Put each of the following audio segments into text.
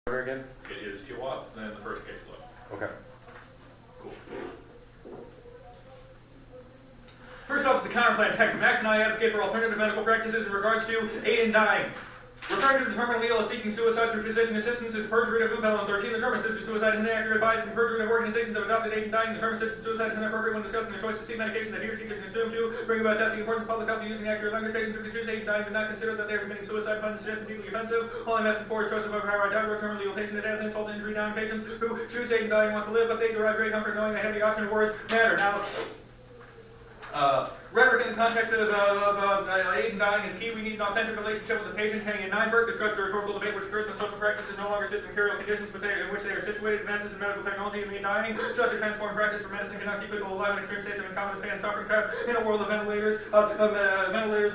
Again? It is Tiamat, then the first case left. Okay. Cool. First off is the counterplan text. Max and I advocate for alternative medical practices in regards to aid in dying. Referring to the terminally ill as seeking suicide through physician assistance is perjury of UMKC 13. The term assisted suicide is inaccurate advice and perjury of organizations that have adopted aid in dying. The term assisted suicide is inappropriate when discussing the choice to seek medication that he or she can consume to bring about death. The importance of public health and using accurate language. Patients who can choose aid in dying do not consider that they are committing suicide. Find this suggestion deeply offensive. All I'm asking for is choice of power. I doubt a terminally ill patient that adds insult to injury. Dying patients who choose aid in dying want to live, but they derive great comfort knowing they have the option of words matter. Now, rhetoric in the context of aid in dying is key. We need an authentic relationship with the patient. Henning and Nineberg describes the rhetorical debate which occurs when social practices no longer sit in material conditions in which they are situated. Advances in medical technology and aid in dying, such a transformed practice for medicine cannot keep people alive in extreme states of incompetence, pain, and suffering. Trapped in a world of ventilators,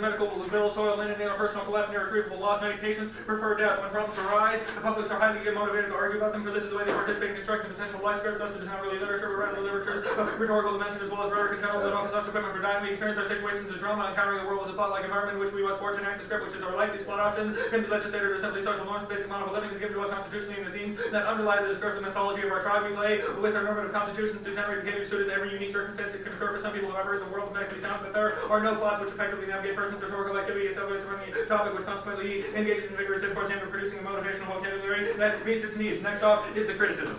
medical bills, soil, linen, interpersonal collapse, and irretrievable loss. Many patients prefer death when problems arise. The publics are highly motivated to argue about them, for this is the way they participate in constructing potential life scripts. Thus, it is not really literature, but rather literature's rhetorical dimension as well as rhetoric and talent that offers us equipment for dying. We experience our situations as drama, encountering the world as a thought-like environment in which we must forge and act the script, which is our life. These plot options can be legislated or simply social norms. Basic model of living is given to us constitutionally in the themes that underlie the discursive mythology of our tribe. We play with our normative constitutions to generate behavior suited to every unique circumstance. It can occur for some people who have heard the world of medically talent, but there are no plots which effectively navigate personal rhetorical activity as evidence from the topic, which consequently engages in vigorous discourse and producing a motivational vocabulary that meets its needs. Next off is the criticism.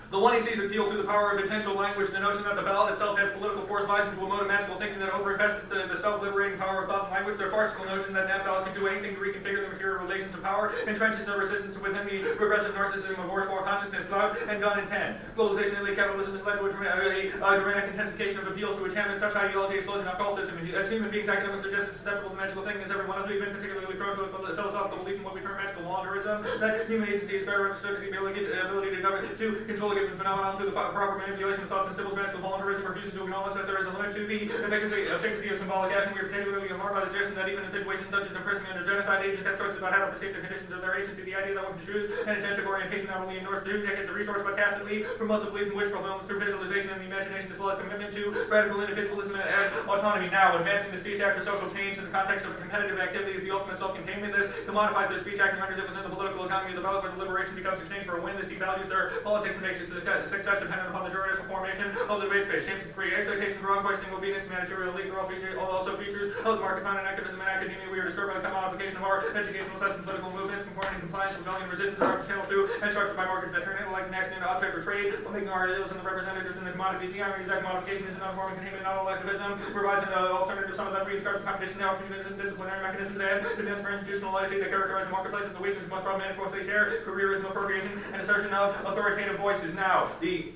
The one he sees appeal through the power of intentional language, the notion that the ballot itself has political force lies into a mode of magical thinking that overinvests the self-liberating power of thought and language. Their farcical notion that an ballot can do anything to reconfigure the material relations of power entrenches their resistance within the regressive narcissism of bourgeois consciousness. Cloud and gun in 10. Globalization and capitalism has led to a dramatic intensification of appeals to enchantment. Such ideology explodes in occultism. As human beings, academics are just as susceptible to magical thinking as everyone else. We've been particularly prone to a philosophical belief in what we term magical voluntarism, that human agency is better understood as the ability to control a given phenomenon through the proper manipulation of thoughts and symbols. Magical voluntarism refuses to acknowledge that there is a limit to the efficacy of symbolic action. We are particularly alarmed by the suggestion that even in situations such as imprisonment or genocide, agents have choices about how to perceive the conditions of their agency. The idea that one can choose an agentic orientation not only ignores 2 decades of resource but tacitly promotes a belief in wish fulfillment through visualization and the imagination, as well as commitment to radical individualism and autonomy. Now, advancing the speech act for social change in the context of a competitive activity is the ultimate self-containment. This commodifies the speech act and renders it within the political economy of the ballot, where the liberation becomes exchanged for a win. This devalues their politics and makes its success dependent upon the juridical formation of the debate space. James 3. Expectation for unquestioning obedience to managerial elites are also features of the market found in activism and academia. We are disturbed by the commodification of our educational sets and political movements, conforming and compliance, rebellion, and resistance are channeled through and structured by markets that turn intellect and action into object or trade, while making our ideals and the representatives in the commodities. The irony is that commodification is an unformed containment, not all activism provides an alternative. Some of that reinscribes competition, now opportunities and disciplinary mechanisms, and demands for institutional attitude that characterize the marketplace. Of the weakness most problematic once they share careerism, appropriation, and assertion of authoritative voices. Now, the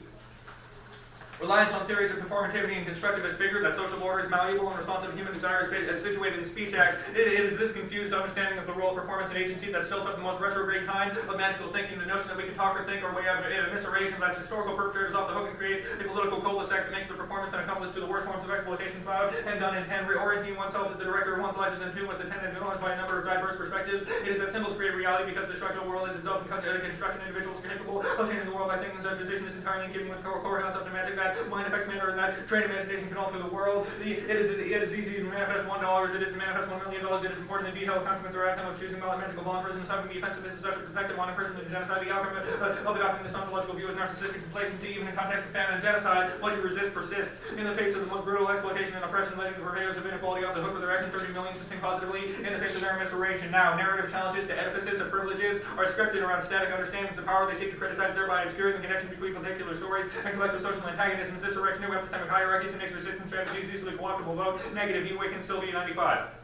reliance on theories of performativity and constructivist figure that social order is malleable and responsive to human desires as situated in speech acts. It is this confused understanding of the role of performance and agency that stilts up the most retrograde kind of magical thinking. The notion that we can talk or think our way out of evisceration that's historical perpetrators off the hook and creates a political cul-de-sac that makes the performance and accomplice to the worst forms of exploitation cloud and done in 10. Reorienting oneself as the director of one's life is in tune with the 10 and influenced by a number of diverse perspectives. It is that symbols create reality because the structural world is itself construction. Individuals capable of changing the world by thinking such decision is entirely in keeping with the core concept of magic that mind affects manner and that trained imagination can alter the world. It is easy to manifest $1 as it is to manifest $1 million. It is important indeed how the consequences are outcome of choosing magical voluntarism. Something the offensiveness is such a protective on imprisonment and genocide. The outcome of adopting this ontological view is narcissistic complacency, even in context of famine and genocide. What you resist persists. In the face of the most brutal exploitation and oppression, letting the purveyors of inequality off the hook for their acting, 30 million to think positively in the face of their evisceration. Now, narrative challenges to edifices of privileges are scripted around static understandings of power they seek to criticize, thereby obscuring the connection between particular stories and collective social antagonisms. This erects new epistemic hierarchies and makes resistance strategies easily co-optable. Vote negative. You Wick and Sylvia 95.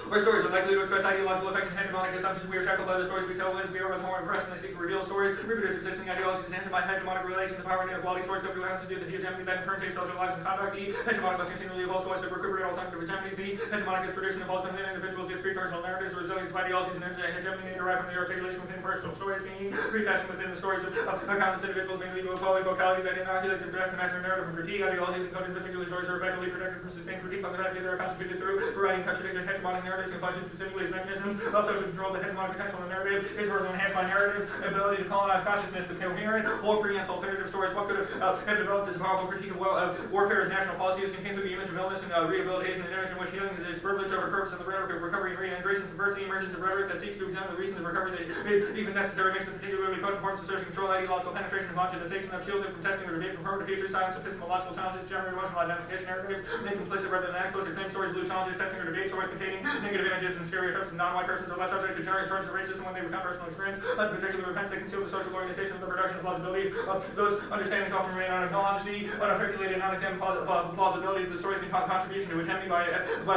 Our stories are likely to express ideological effects and hegemonic assumptions. We are shackled by the stories we tell as we are with more impression. They seek to reveal stories, reproduce existing ideologies, and hegemonic relations of power and inequality. Stories go to have to do with the hegemony that in turn shapes social lives and conduct. The hegemonic must continually evolve so as to recuperate alternative hegemonies. The hegemonic tradition evolves within individuals, discrete personal narratives, the resilience of ideologies, and hegemony derived from the articulation within personal stories being refashioned within the stories of countless individuals, mainly to a vocality that inoculates and directs the master narrative of critique. Ideologies encoded in particular stories are effectively protected from sustained critique by the fact that they are constituted through providing contradictory hegemonic narratives and function specifically as mechanisms of social control. The hegemonic potential in the narrative alternative is further enhanced by narrative, ability to colonize consciousness with coherent or preempts alternative stories. What could have developed as a powerful critique of warfare as national policy is contained through the image of illness and rehabilitation, an image in which healing is privilege over purpose of the rhetoric of recovery and reintegration, subverts the emergence of rhetoric that seeks to examine the reasons of recovery that is even necessary, makes the particularly potent forms of social control, ideological penetration, and homogenization of shielded from testing or debate, from forward to future science, epistemological challenges, generate emotional identification narratives, make implicit rather than explicit claim stories, blue challenges, testing or debate, stories containing negative images and stereotypes of non-white persons are less subject to charges of racism when they recount personal experience. In particular events that conceal the social organization of the production of plausibility. Those understandings often remain unacknowledged. The unarticulated, unexamined plausibilities of the stories contain contribution to attempting by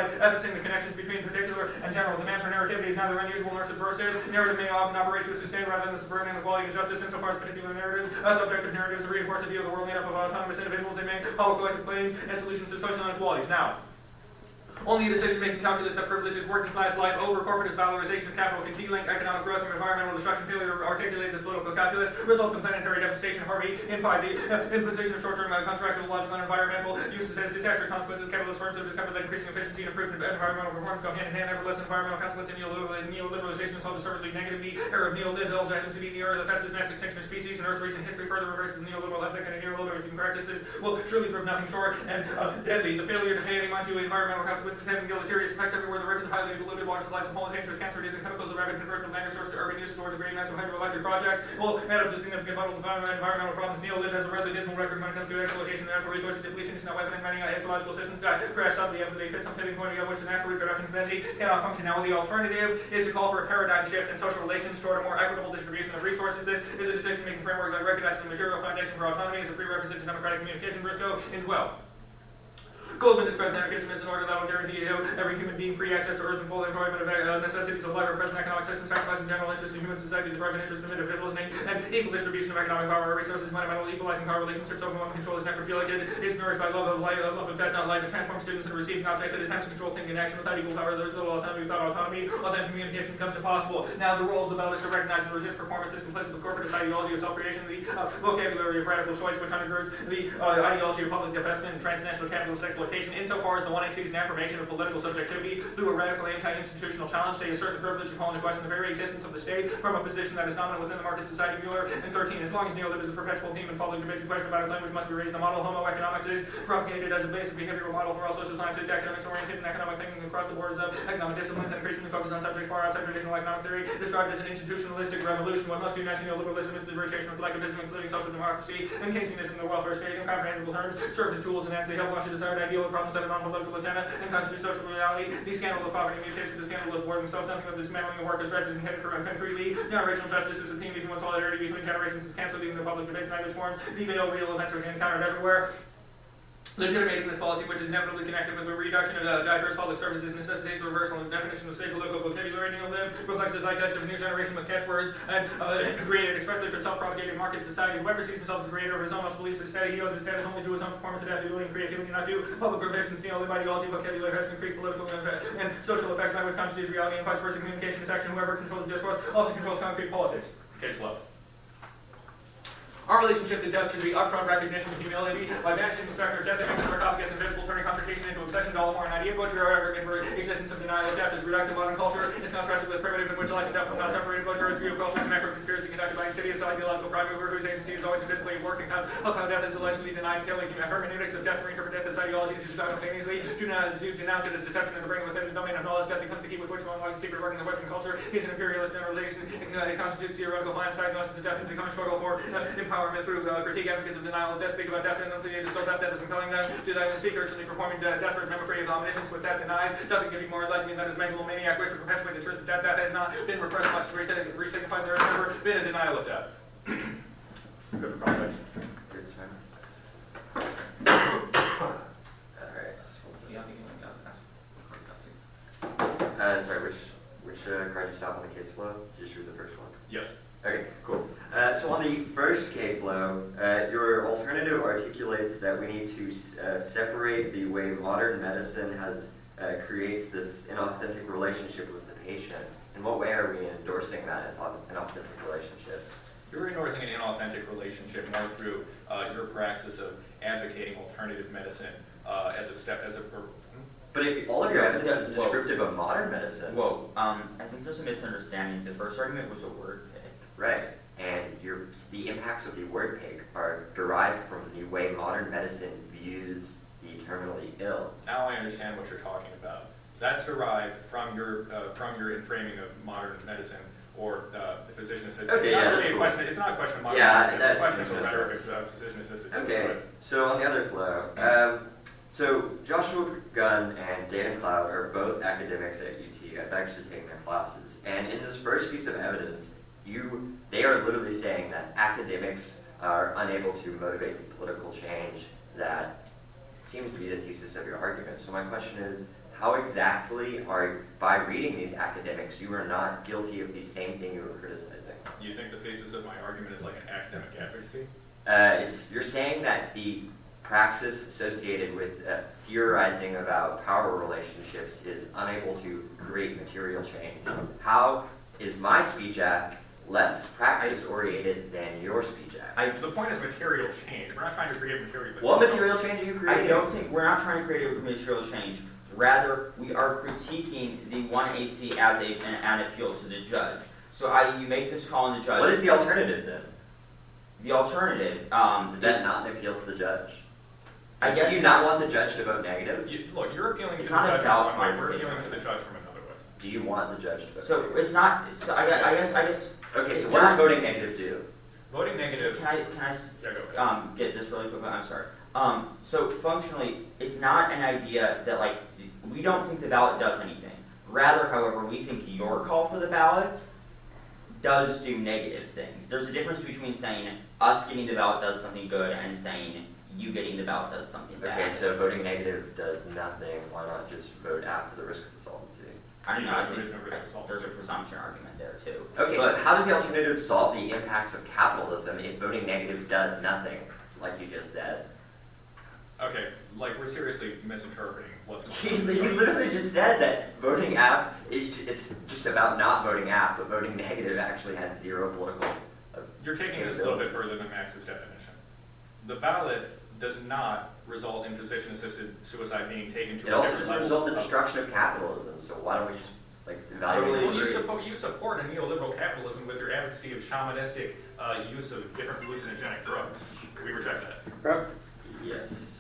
effacing the connections between particular and general. Demand for narrativity is neither unusual nor subversive. Narrative may often operate to sustain rather than subvert inequality and justice insofar as particular narrative. Subjective narratives reinforce the view of the world made up of autonomous individuals. They make hollow collective claims and solutions to social inequalities. Now, only a decision-making calculus that privileges working class life over corporatist valorization of capital can de-link economic growth from environmental destruction. Failure to articulate this political calculus results in planetary devastation. Harvey, in 5, the imposition of short-term contractual, logical, and environmental uses has disastrous consequences. Capitalist firms have discovered that increasing efficiency and improvement of environmental performance go hand-in-hand. Ever less environmental consequences and neoliberalization is so deservedly negative. The era of neoliberalism happens to be the era of the fastest mass extinction of species, and Earth's recent history further reverses the neoliberal ethic and neoliberal practices will surely prove nothing short and deadly. The failure to pay any mind to environmental consequences having deleterious effects everywhere. The rivers of highly diluted water supplies of pollen, dangerous cancer-inducing chemicals, the rapid conversion of land resources to urban use, or the great massive hydroelectric projects will add up to significant environmental problems. Neolib has a rather dismal record when it comes to exploitation of natural resources, depletion, is not weaponing many ecological systems that crash suddenly after they hit some tipping point beyond which the natural reproduction capacity cannot function. Now, the alternative is to call for a paradigm shift in social relations toward a more equitable distribution of resources. This is a decision-making framework that recognizes the material foundation for autonomy as a prerequisite to democratic communication. Briscoe is well. Goldman describes anarchism as an order that will guarantee to every human being free access to earth and full employment of necessities of life or present economic system, sacrificing general interests of human society, the private interests of individuals, and equal distribution of economic power or resources, fundamental equalizing power relationships. Overwhelming control is necrophilic. It is nourished by love of life, love of death, not life. It transforms students into receiving objects. It attempts to control thinking and action without equal power. There is little autonomy without autonomy. Authentic communication becomes impossible. Now, the role of the bell is to recognize and resist performance is complicit with corporatist ideology of self-creation, the vocabulary of radical choice, which undergirds the ideology of public divestment and transnational capitalist exploitation. Insofar as the 1A sees an affirmation of political subjectivity through a radical anti-institutional challenge, they assert the privilege of calling into question the very existence of the state from a position that is dominant within the market society. Mueller and 13. As long as neoliberalism is a perpetual theme in public debates, the question about its language must be raised. The model Homo economics is propagated as a basic behavioral model for all social sciences. Academics oriented in economic thinking across the boards of economic disciplines and increasingly focused on subjects far outside traditional economic theory, described as an institutionalistic revolution. What must unite neoliberalism is the rotation of collectivism, including social democracy and Keynesianism, the welfare state, in comprehensible terms, serve as tools and ends. They help launch a desired ideal of problems set a non-political agenda and constitute social reality. The scandal of poverty mutates to the scandal of war themselves. Nothing of the dismantling of workers' rights is intended for concretely. Generational justice is a theme even when solidarity between generations is cancelled, even the public debates language forms. The veiled real events are encountered everywhere. Legitimating this policy, which is inevitably connected with the reduction of diverse public services, necessitates a reversal in the definition of state political vocabulary. Neolib reflects the zeitgeist of a new generation with catchwords and created expressly for self-propagating market society. Whoever sees himself as the creator of his own must believe his status. He owes his status only to his own performance, adaptability, and creativity, not to public provisions. Neolib ideology vocabulary has concrete political and social effects, not which constitutes reality, and vice versa. Communication is action. Whoever controls the discourse also controls concrete politics. Case law. Our relationship to death should be upfront recognition of humility. By banishing the specter of death, it makes the sarcophagus invisible, turning confrontation into obsession. Dolomore, an idea butcher, however, for existence of denial of death is reductive modern culture. Is contrasted with primitive, in which life and death are not separated. Butcher, its view of culture, is a macro conspiracy conducted by insidious ideological prime mover whose agency is always invisibly at work and how death is allegedly denied. Killing hermeneutics of death to reinterpret death as ideologies to simultaneously do denounce it as deception and to bring within the domain of knowledge. Death becomes the key with which one unlocks the secret working of Western culture. Is an imperialist generalization. It constitutes theoretical science diagnosis of death and becoming struggle for empowerment through critique. Advocates of denial of death speak about death and enunciate to that death is compelling them. Do that in the speak urgently performing desperate memory of omniscience with death denies. Nothing can be more enlightening than his megalomaniac wish to perpetuate the truth of death. Death has not been repressed much to re-signify there has never been a denial of death. Good for context. Alright. Sorry, which card did you stop on the case flow? Just read the first one. Yes. Okay, cool. So on the first K-flow, your alternative articulates that we need to separate the way modern medicine creates this inauthentic relationship with the patient. In what way are we endorsing that inauthentic relationship? You're endorsing an inauthentic relationship more through your praxis of advocating alternative medicine as a step, But if all of your evidence Yeah, is well- descriptive of modern medicine, Whoa, I think there's a misunderstanding. The first argument was a word pick. right, and the impacts of the word pick are derived from the way modern medicine views the terminally ill. Now I understand what you're talking about. That's derived from your inframing of modern medicine or the physician assisted. Okay, It's not yeah, really that's a cool. question. It's not a question of modern Yeah, medicine. It's a that question makes of the no rhetoric sense. of physician assisted Okay, suicide. so on the other flow, so Joshua Gunn and Dana Cloud are both academics at UT. I've actually taken their classes, and in this first piece of evidence, they are literally saying that academics are unable to motivate the political change that seems to be the thesis of your argument. So my question is, how exactly by reading these academics, you are not guilty of the same thing you were criticizing? You think the thesis of my argument is like an academic advocacy? You're saying that the praxis associated with theorizing about power relationships is unable to create material change. How is my speech act less praxis-oriented than your speech act? The point is material change. We're not trying to create material. What material change are you I creating? don't think, we're not trying to create a material change. Rather, we are critiquing the 1AC as an appeal to the judge. So you make this call on the judge. What is the alternative then? The alternative Is that not an appeal to the judge? I guess Do you not want the judge to vote negative? Look, you're appealing to It's the not judge about from one way. We're modification. appealing to the judge from another way. Do you want the judge to vote So negative? it's not. So I guess. Okay, it's so what does not- voting negative do? Voting negative. Can I Yeah, go ahead. get this really quick? I'm sorry. So functionally, it's not an idea that like we don't think the ballot does anything. Rather, however, we think your call for the ballot does do negative things. There's a difference between saying us getting the ballot does something good and saying you getting the ballot does something bad. Okay, so voting negative does nothing. Why not just vote after the risk of insolvency? I don't know. I There think is no risk of assault. there's a presumption argument there too. Okay, But- so how does the alternative solve the impacts of capitalism if voting negative does nothing, like you just said? Okay, like we're seriously misinterpreting what's He going on. literally just said that voting aft it's just about not voting aft, but voting negative actually has zero political. You're taking this a little bit further than Max's definition. The ballot does not result in physician-assisted suicide being taken to It a also different doesn't level result in of- destruction of capitalism. So why don't we just evaluate? Totally Well, agree. you support a neoliberal capitalism with your advocacy of shamanistic use of different hallucinogenic drugs. We reject that. Yes.